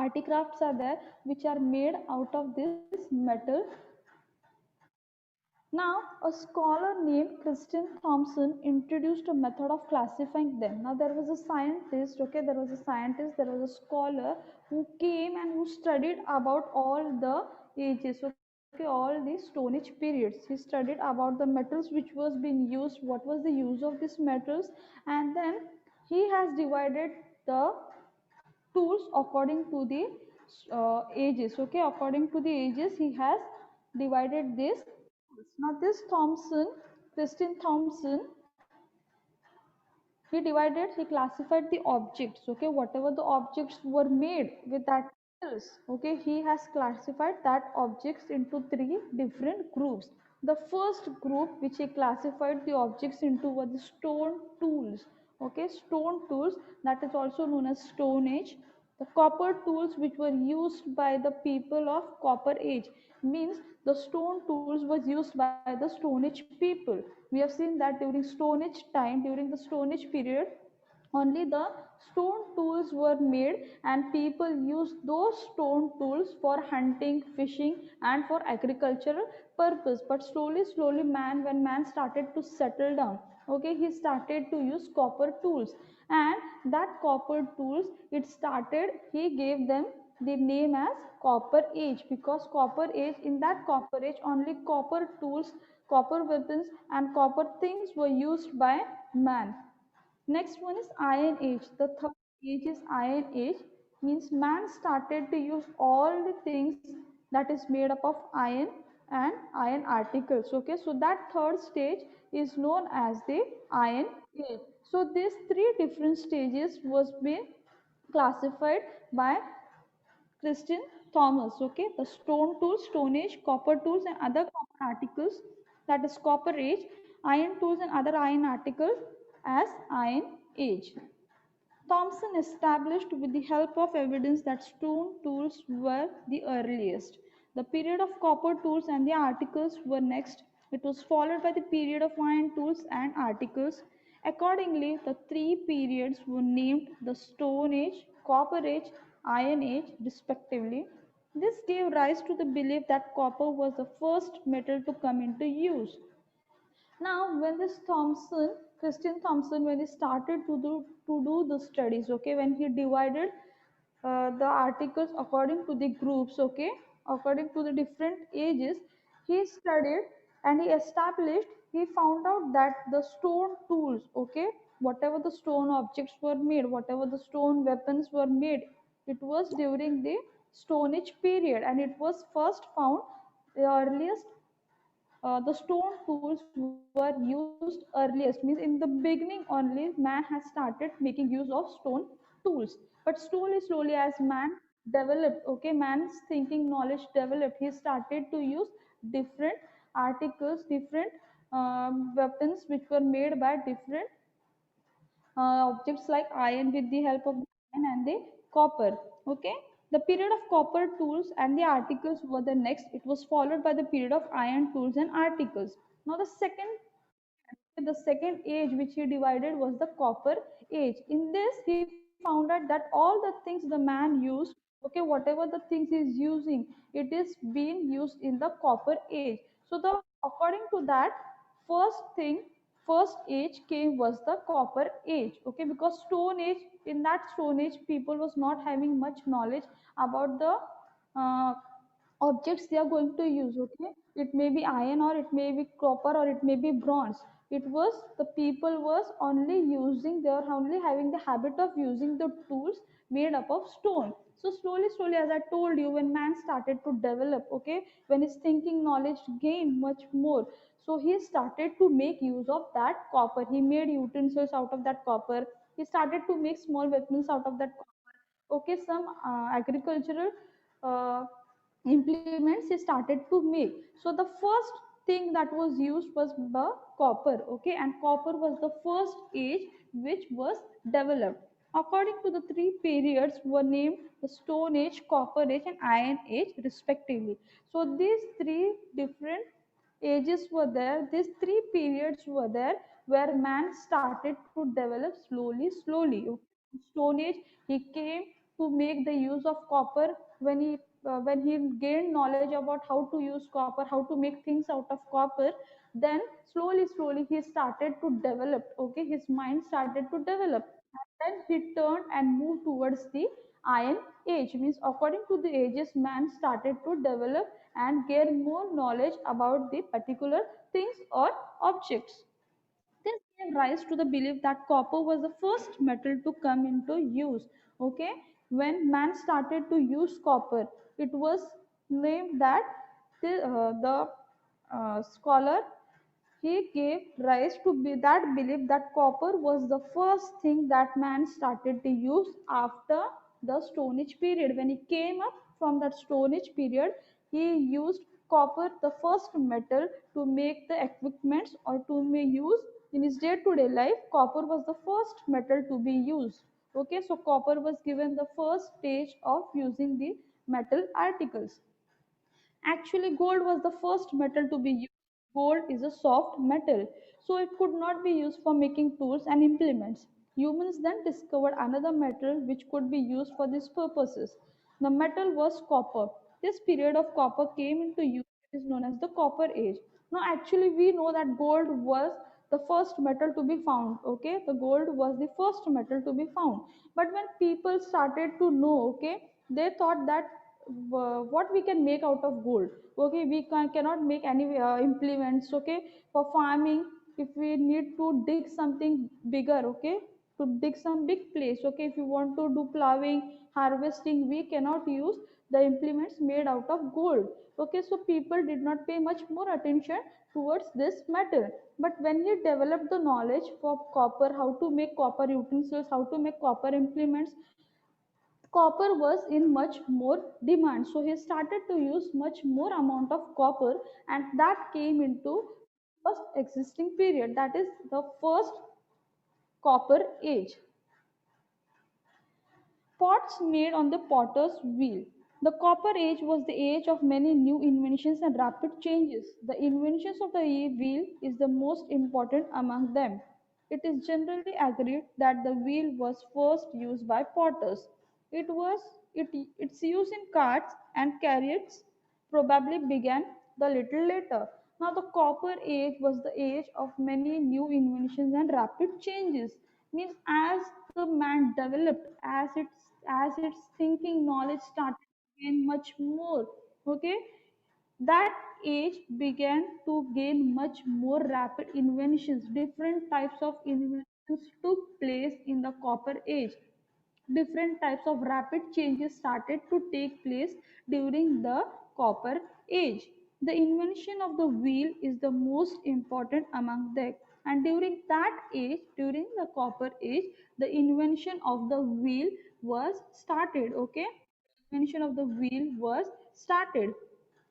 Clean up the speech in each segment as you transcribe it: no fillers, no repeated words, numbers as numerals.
artifacts are there which are made out of this metal. Now, a scholar named Christian Thompson introduced a method of classifying them. Now, there was a scientist, okay, there was a scholar who came and who studied about all the ages, okay, all the Stone Age periods. He studied about the metals which was being used, what was the use of these metals, and then he has divided the tools according to the ages, okay, according to the ages he has divided this. Now this Thompson, Christian Thompson, he classified the objects, okay, whatever the objects were made with that metals, okay, he has classified that objects into three different groups. The first group which he classified the objects into were the stone tools, okay, stone tools, that is also known as Stone Age. The copper tools which were used by the people of Copper Age, means the stone tools was used by the Stone Age people. We have seen that during Stone Age time, during the Stone Age period, only the stone tools were made and people used those stone tools for hunting, fishing and for agricultural purpose. But slowly when man started to settle down, okay, he started to use copper tools, and that copper tools, it started, he gave them the name as Copper Age, because Copper Age, in that Copper Age only copper tools, copper weapons and copper things were used by man. Next one is Iron Age. The third age is Iron Age, means man started to use all the things that is made up of iron and iron articles. Okay, so that third stage is known as the Iron Age. So these three different stages was being classified by Christian Thomas. Okay, the stone tools, Stone Age, copper tools, and other common articles, that is Copper Age, iron tools, and other iron articles as Iron Age. Thompson established with the help of evidence that stone tools were the earliest. The period of copper tools and the articles were next. It was followed by the period of iron tools and articles. Accordingly, the three periods were named the Stone Age, Copper Age, Iron Age, respectively. This gave rise to the belief that copper was the first metal to come into use. Now, when this Thompson, Christian Thompson, when he started to do the studies, okay, when he divided the articles according to the groups, okay, according to the different ages, he studied and he established, he found out that the stone tools, okay, whatever the stone objects were made, whatever the stone weapons were made, it was during the Stone Age period, and it was first found, the earliest the stone tools were used earliest, means in the beginning only man has started making use of stone tools. But slowly as man developed, okay, man's thinking knowledge developed, he started to use different articles, different weapons which were made by different objects like iron, with the help of the iron and the copper. Okay, the period of copper tools and the articles were the next. It was followed by the period of iron tools and articles. Now the second age which he divided was the Copper Age. In this he found out that all the things the man used, okay, whatever the things he is using, it is being used in the Copper Age. So the according to that, first thing, first age came was the Copper Age, okay, because Stone Age, in that Stone Age people was not having much knowledge about the uh, objects they are going to use, okay, it may be iron or it may be copper or it may be bronze. It was the people was only using, they are only having the habit of using the tools made up of stone. So slowly as I told you, when man started to develop, okay, when his thinking knowledge gained much more, so he started to make use of that copper, he made utensils out of that copper, he started to make small weapons out of that copper, okay, some agricultural uh, implements he started to make. So the first thing that was used was the copper, okay, and copper was the first age which was developed. According to the three periods were named the Stone Age, Copper Age and Iron Age respectively. So these three different ages were there, these three periods were there where man started to develop slowly. Okay. Stone Age, he came to make the use of copper. When he gained knowledge about how to use copper, how to make things out of copper, then slowly he started to develop. Okay, his mind started to develop, and then he turned and moved towards the iron age. Means according to the ages, man started to develop and gain more knowledge about the particular things or objects. This gave rise to the belief that copper was the first metal to come into use. Okay, when man started to use copper, it was named that the scholar, he gave rise to that belief that copper was the first thing that man started to use after the Stone Age period. When he came up from that Stone Age period, he used copper, the first metal, to make the equipments or to may use in his day-to-day life. Copper was the first metal to be used. Okay, so copper was given the first stage of using the metal articles. Actually, gold was the first metal to be used. Gold is a soft metal, so it could not be used for making tools and implements. Humans then discovered another metal which could be used for these purposes. The metal was copper. This period of copper came into use. It is known as the Copper Age. Now, actually, we know that gold was the first metal to be found. Okay, the gold was the first metal to be found. But when people started to know, okay, they thought that what we can make out of gold. Okay, we cannot make any implements. Okay, for farming, if we need to dig something bigger, okay, to dig some big place, okay, if you want to do plowing, harvesting, we cannot use the implements made out of gold. Okay, so people did not pay much more attention towards this metal. But when he developed the knowledge for copper, how to make copper utensils, how to make copper implements, copper was in much more demand, so he started to use much more amount of copper, and that came into first existing period, that is the first copper age. Pots made on the potter's wheel. The Copper Age was the age of many new inventions and rapid changes. The inventions of the wheel is the most important among them. It is generally agreed that the wheel was first used by potters. It was its use in carts and chariots probably began the little later. Now the Copper Age was the age of many new inventions and rapid changes. Means as the man developed, as its thinking knowledge started to gain much more. Okay, that age began to gain much more rapid inventions. Different types of inventions took place in the Copper Age. Different types of rapid changes started to take place during the Copper Age. The invention of the wheel is the most important among them. And during that age, during the Copper Age, the invention of the wheel was started. Okay, invention of the wheel was started,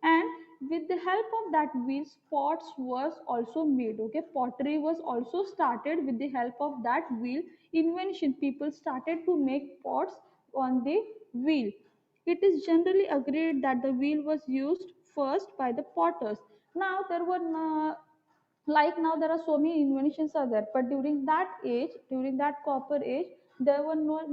and with the help of that wheel, pots was also made. Okay, pottery was also started with the help of that wheel invention. People started to make pots on the wheel. It is generally agreed that the wheel was used first by the potters. Now there were like now there are so many inventions are there, but during that age, during that Copper Age, there were not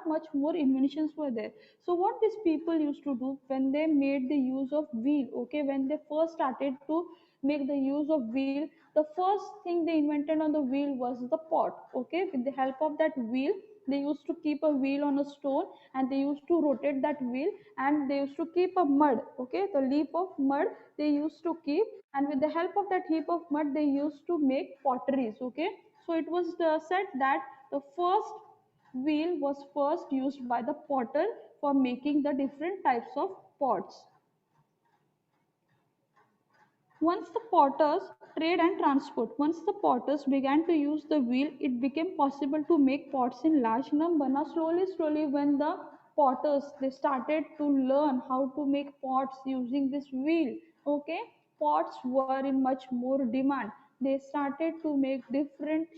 much more inventions were there. So what these people used to do when they made the use of wheel, okay, when they first started to make the use of wheel, the first thing they invented on the wheel was the pot. Okay, with the help of that wheel, they used to keep a wheel on a stone, and they used to rotate that wheel, and they used to keep a mud. Okay, the leaf of mud they used to keep, and with the help of that heap of mud they used to make potteries. Okay, so it was said that the first wheel was first used by the potter for making the different types of pots. Once the potters began to use the wheel, it became possible to make pots in large number. Now slowly when the potters they started to learn how to make pots using this wheel, okay, pots were in much more demand. They started to make different,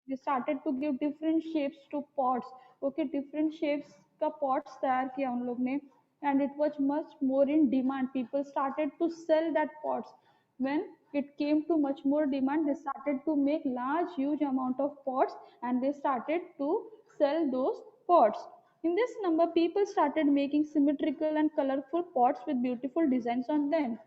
they started to give different shapes to pots. Okay, different shapes का pots तैयार किया उन लोग ने, and it was much more in demand. People started to sell that pots. When it came to much more demand, they started to make large huge amount of pots, and they started to sell those pots. In this number, people started making symmetrical and colorful pots with beautiful designs on them.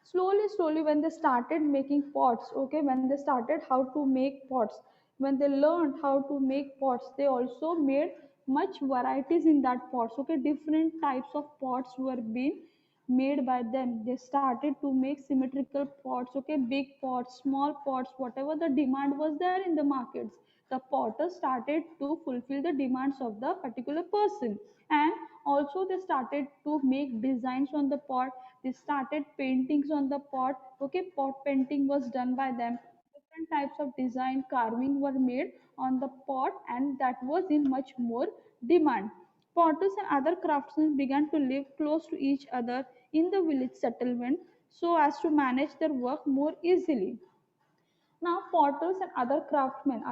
Slowly, when they started making pots, okay, when they started how to make pots, when they learned how to make pots, they also made much varieties in that pots, okay, different types of pots were being made by them. They started to make symmetrical pots, okay, big pots, small pots, whatever the demand was there in the markets, the potter started to fulfill the demands of the particular person. And also they started to make designs on the pot, they started paintings on the pot, okay, pot painting was done by them, different types of design carving were made on the pot, and that was in much more demand. Potters and other craftsmen began to live close to each other in the village settlement so as to manage their work more easily. Now potters and other craftsmen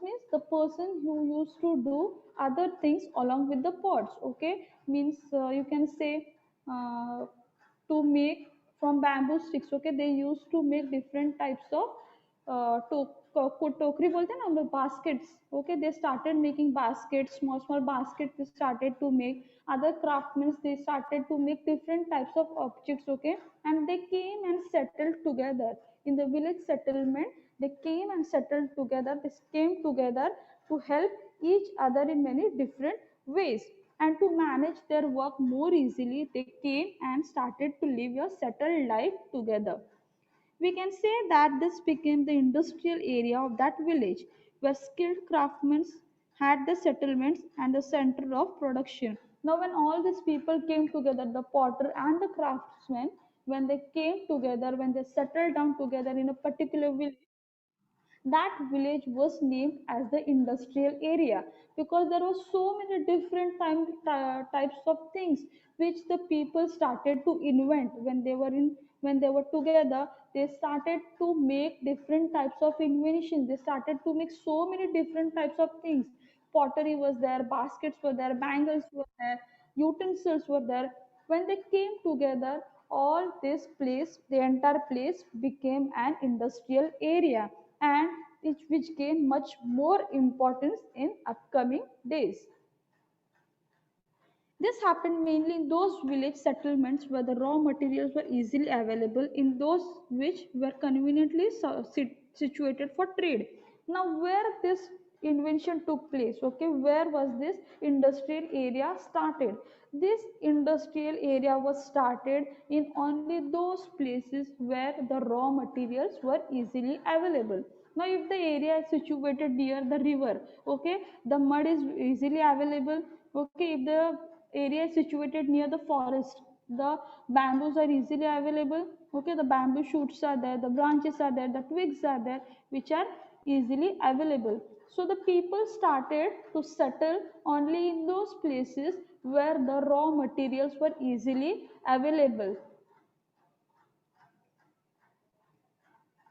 means the person who used to do other things along with the pots, okay, means you can say uh, to make from bamboo sticks, okay, they used to make different types of टोकरी बोलते हैं ना हम लोग baskets, okay, they started making baskets, small baskets they started to make. Other craftsmen they started to make different types of objects, okay, and they came and settled together in the village settlement. They came and settled together, they came together to help each other in many different ways, and to manage their work more easily they came and started to live a settled life together. We can say that this became the industrial area of that village, where skilled craftsmen had the settlements and the center of production. Now, when all these people came together, the potter and the craftsmen, when they came together, when they settled down together in a particular village, that village was named as the industrial area, because there were so many different types of things which the people started to invent when they were together. They started to make different types of inventions, they started to make so many different types of things. Pottery was there, baskets were there, bangles were there, utensils were there. When they came together, all this place, the entire place became an industrial area, and which gained much more importance in upcoming days. This happened mainly in those village settlements where the raw materials were easily available, in those which were conveniently situated for trade. Now, where this invention took place, okay, where was this industrial area started? This industrial area was started in only those places where the raw materials were easily available. Now, if the area is situated near the river, okay, the mud is easily available. Okay, if the area is situated near the forest, the bamboos are easily available, okay, the bamboo shoots are there, the branches are there, the twigs are there, which are easily available. So the people started to settle only in those places where the raw materials were easily available.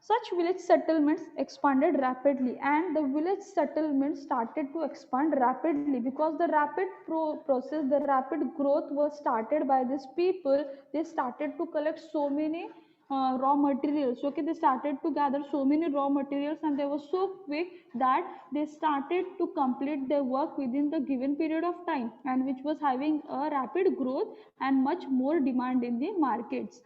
Such village settlements expanded rapidly, and the village settlements started to expand rapidly because the rapid process, the rapid growth was started by these people. They started to collect so many raw materials. Okay, they started to gather so many raw materials, and they were so quick that they started to complete their work within the given period of time, and which was having a rapid growth and much more demand in the markets.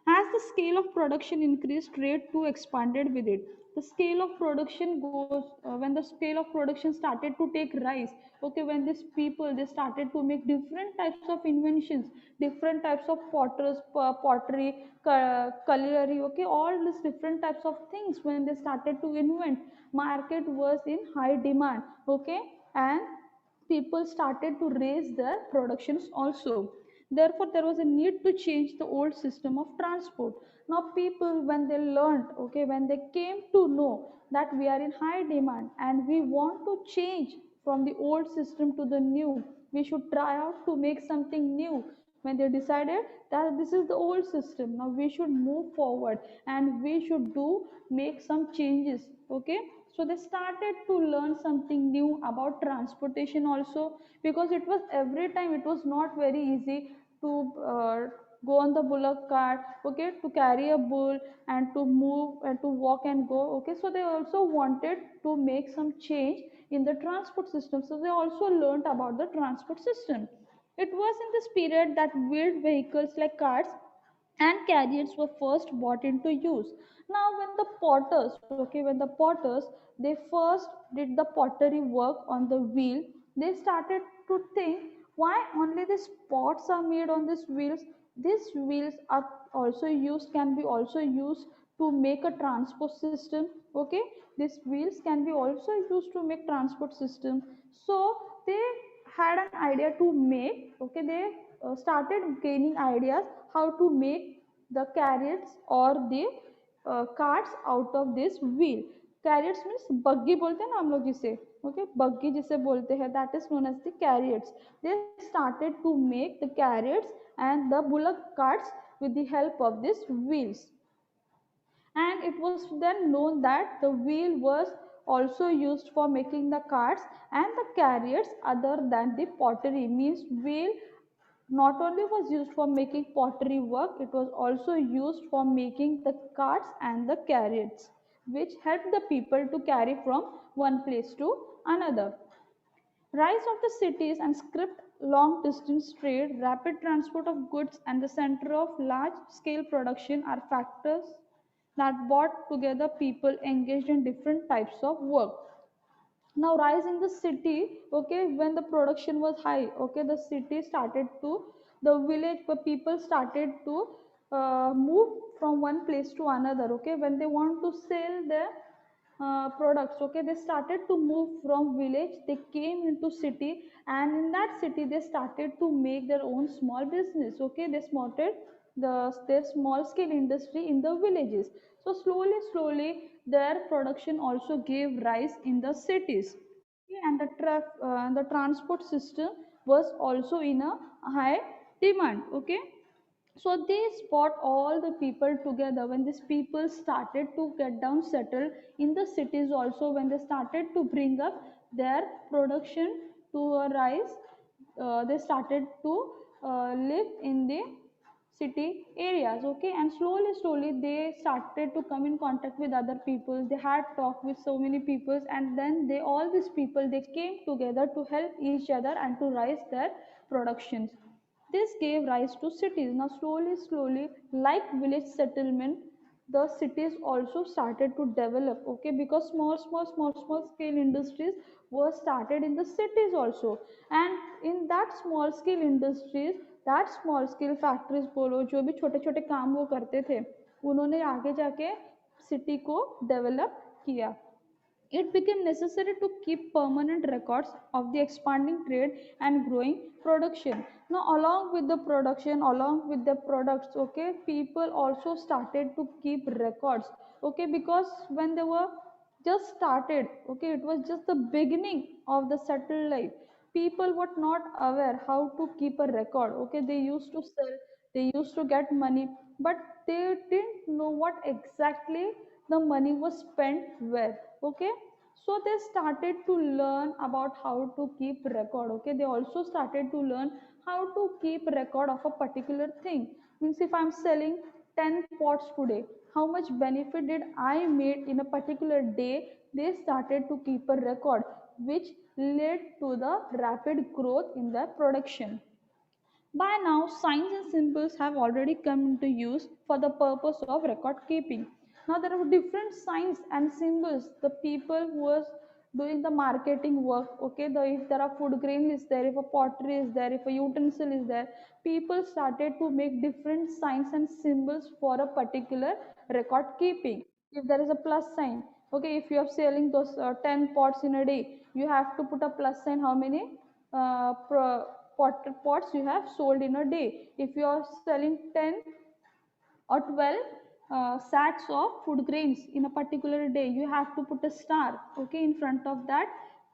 As the scale of production increased, trade too expanded with it. The scale of production goes when the scale of production started to take rise. Okay, when these people they started to make different types of inventions, different types of pottery, culinary. Okay, all these different types of things when they started to invent, market was in high demand. Okay, and people started to raise their productions also. Therefore, there was a need to change the old system of transport. Now, people, when they learned, okay, when they came to know that we are in high demand and we want to change from the old system to the new, we should try out to make something new. When they decided that this is the old system, now we should move forward and we should make some changes. Okay, so they started to learn something new about transportation also, because it was every time it was not very easy to go on the bullock cart, okay, to carry a bull and to move and to walk and go. Okay, so they also wanted to make some change in the transport system. So they also learned about the transport system. It was in this period that wheeled vehicles like carts and carriers were first brought into use. Now when the potters, when the potters, they first did the pottery work on the wheel, they started to think, why only these pots are made on these wheels? These wheels are also used, can be also used to make a transport system. Okay, these wheels can be also used to make transport system. So they had an idea to make, they started gaining ideas how to make the carrots or the carts out of this wheel. Carrots means buggy बोलते हैं ना हम लोग जिसे, okay, buggy जिसे बोलते हैं, that is known as the carrots. They started to make the carrots and the bullock carts with the help of these wheels. And it was then known that the wheel was also used for making the carts and the carriers other than the pottery. Means wheel not only was used for making pottery work, it was also used for making the carts and the carriers, which helped the people to carry from one place to another. Rise of the cities and script long distance trade, rapid transport of goods, and the center of large scale production are factors that brought together people engaged in different types of work. Now rise in the city, when the production was high, the city started to, the village, but people started to move from one place to another. When they want to sell their products, they started to move from village, they came into city, and in that city they started to make their own small business. They started their small scale industry in the villages. So slowly their production also gave rise in the cities. And the transport system was also in a high demand. So they brought all the people together. When these people started to get down settled in the cities also, when they started to bring up their production to a rise, they started to live in the city areas. And slowly they started to come in contact with other people, they had talk with so many people, and then they, all these people, they came together to help each other and to rise their productions. This gave rise to cities. Now slowly, like village settlement, the cities also started to develop. Because small scale industries were started in the cities also. And in that small scale industries, that small scale factories बोलो, जो भी छोटे छोटे काम वो करते थे, उन्होंने आगे जाके सिटी को डेवलप किया. It became necessary to keep permanent records of the expanding trade and growing production. Now, along with the production, along with the products, people also started to keep records. Because when they were just started, it was just the beginning of the settled life. People were not aware how to keep a record. They used to sell, they used to get money, but they didn't know what exactly the money was spent where. So they started to learn about how to keep record. They also started to learn how to keep record of a particular thing. Means if I'm selling 10 pots today, how much benefit did I made in a particular day? They started to keep a record, which led to the rapid growth in their production. By now, signs and symbols have already come into use for the purpose of record keeping. Now, there are different signs and symbols. The people who was doing the marketing work, if there are food grain is there, if a pottery is there, if a utensil is there, people started to make different signs and symbols for a particular record keeping. If there is a plus sign, if you are selling those 10 pots in a day, you have to put a plus sign how many uh, pots you have sold in a day. If you are selling 10 or 12 sacks of food grains in a particular day, you have to put a star, in front of that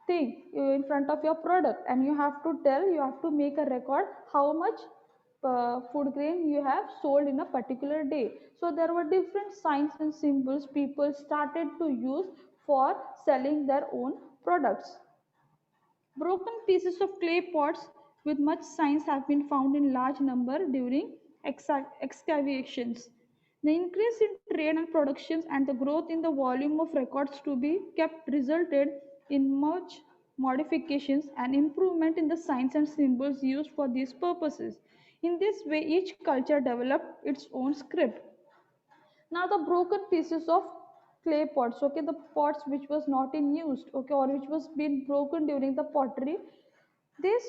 thing, in front of your product, and you have to tell, you have to make a record how much food grain you have sold in a particular day. So there were different signs and symbols people started to use for selling their own products. Broken pieces of clay pots with much signs have been found in large number during excavations. The increase in trade and productions and the growth in the volume of records to be kept resulted in much modifications, and improvement in the signs and symbols used for these purposes. In this way, each culture developed its own script. Now the broken pieces of clay pots, okay, the pots which was not in use, okay, or which was been broken during the pottery, these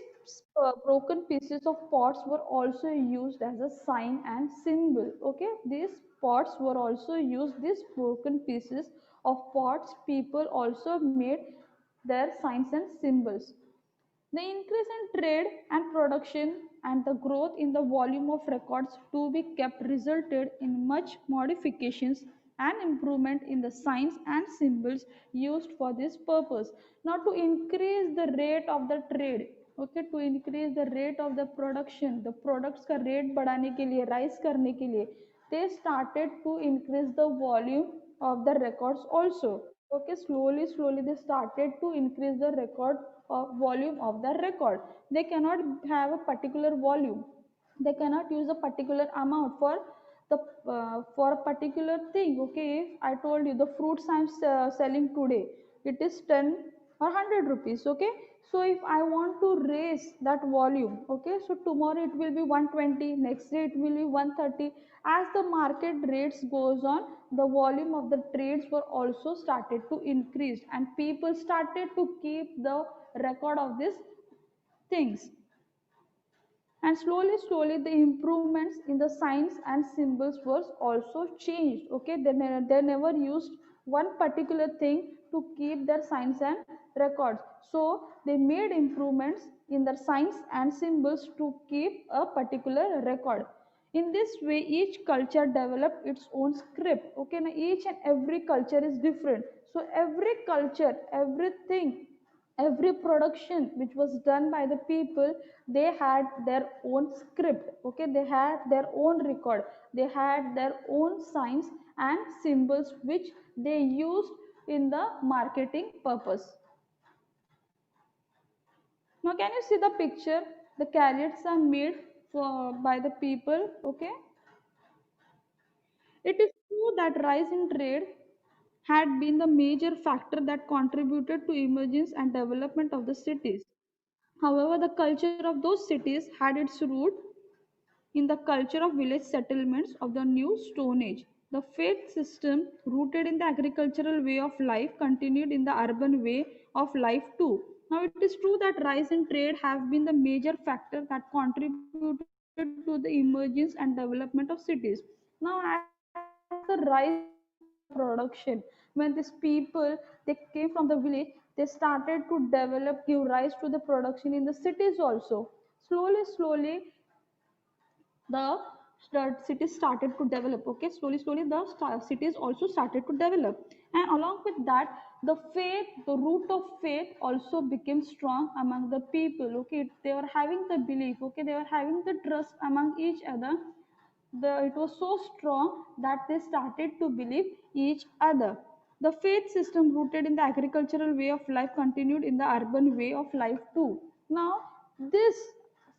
broken pieces of pots were also used as a sign and symbol. Okay, these pots were also used. These broken pieces of pots, people also made their signs and symbols. The increase in trade and production and the growth in the volume of records to be kept resulted in much modifications and improvement in the signs and symbols used for this purpose. Now to increase the rate of the trade, okay, to increase the rate of the production, the products का rate बढ़ाने के लिए, rise करने के लिए, they started to increase the volume of the records also. Okay, slowly they started to increase the record volume of the record. They cannot have a particular volume, they cannot use a particular amount the for a particular thing. Okay, if I told you the fruits I'm selling today, it is 10 or 100 rupees. Okay, so if I want to raise that volume, okay, so tomorrow it will be 120, next day it will be 130. As the market rates goes on, the volume of the trades were also started to increase, and people started to keep the record of these things. And slowly the improvements in the signs and symbols was also changed. Okay, they never used one particular thing to keep their signs and records, so they made improvements in their signs and symbols to keep a particular record. In this way, each culture developed its own script. Okay, now each and every culture is different, so every culture, everything, every production which was done by the people, they had their own script. Okay, they had their own record, they had their own signs and symbols which they used in the marketing purpose. Now can you see the picture? The carrots are made by the people. Okay, it is true that rise in trade had been the major factor that contributed to emergence and development of the cities. However, the culture of those cities had its root in the culture of village settlements of the New Stone Age. The faith system, rooted in the agricultural way of life, continued in the urban way of life too. Now, it is true that rise in trade have been the major factor that contributed to the emergence and development of cities. Now, as the rise production, when these people they came from the village, they started to develop, give rise to the production in the cities also. Slowly the cities started to develop. Okay, slowly the cities also started to develop, and along with that, the root of faith also became strong among the people. Okay, they were having the belief, okay, they were having the trust among each other. It was so strong that they started to believe each other. The faith system rooted in the agricultural way of life continued in the urban way of life too. Now, this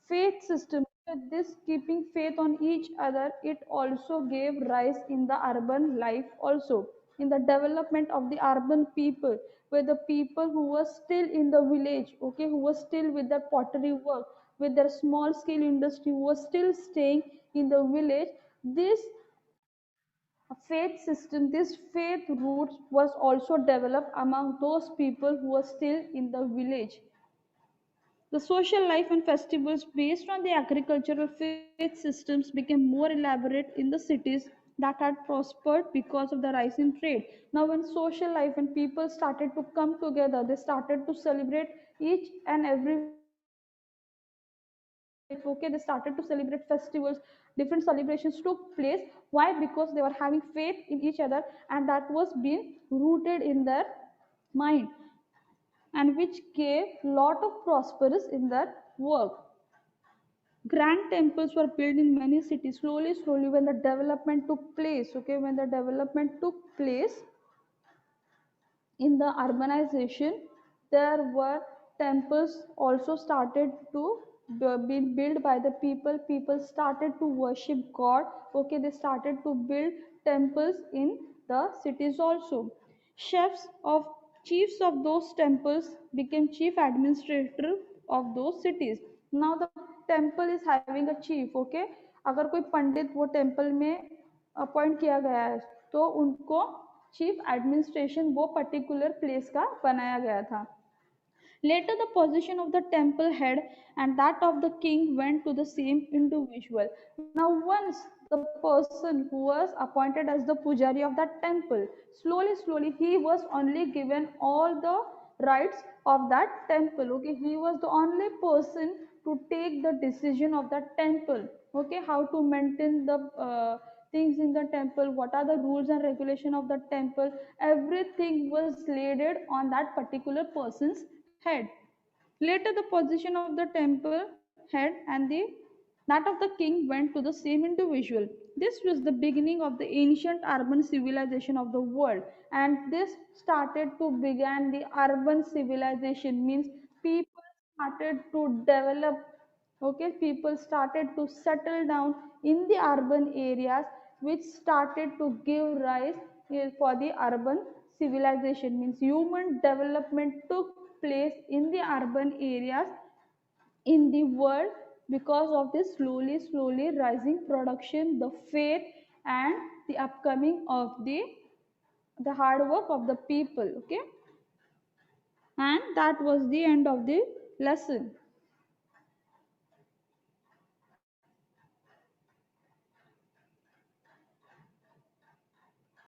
faith system, this keeping faith on each other, it also gave rise in the urban life also, in the development of the urban people, where the people who were still in the village, okay, who were still with their pottery work, with their small scale industry, who were still staying in the village, this faith system, this faith roots was also developed among those people who were still in the village. The social life and festivals based on the agricultural faith systems became more elaborate in the cities that had prospered because of the rise in trade. Now, when social life and people started to come together, they started to celebrate each and every life. Okay, they started to celebrate festivals, different celebrations took place. Why? Because they were having faith in each other, and that was being rooted in their mind, and which gave lot of prosperous in their work. Grand temples were built in many cities. Slowly when the development took place, okay, when the development took place in the urbanization, there were temples also started to be built by the people. People started to worship God. Okay, they started to build temples in the cities also. Chefs of chiefs of those temples became chief administrator of those cities. Now the temple is having a chief. Okay, अगर कोई पंडित वो temple में appoint किया गया है तो उनको chief administration वो पर्टिकुलर प्लेस का बनाया गया था. Later, the position of the temple head and that of the king went to the same individual. Now, once the person who was appointed as the pujari of that temple, slowly, he was only given all the rights of that temple. Okay, he was the only person to take the decision of that temple. Okay, how to maintain the things in the temple, what are the rules and regulation of the temple, everything was laid on that particular person's head. Later, the position of the temple head and that of the king went to the same individual. This was the beginning of the ancient urban civilization of the world, and this started to begin the urban civilization. Means people started to develop. Okay, people started to settle down in the urban areas, which started to give rise for the urban civilization. Means human development took place in the urban areas in the world because of this slowly rising production, the faith, and the upcoming of the hard work of the people. Okay, and that was the end of the lesson.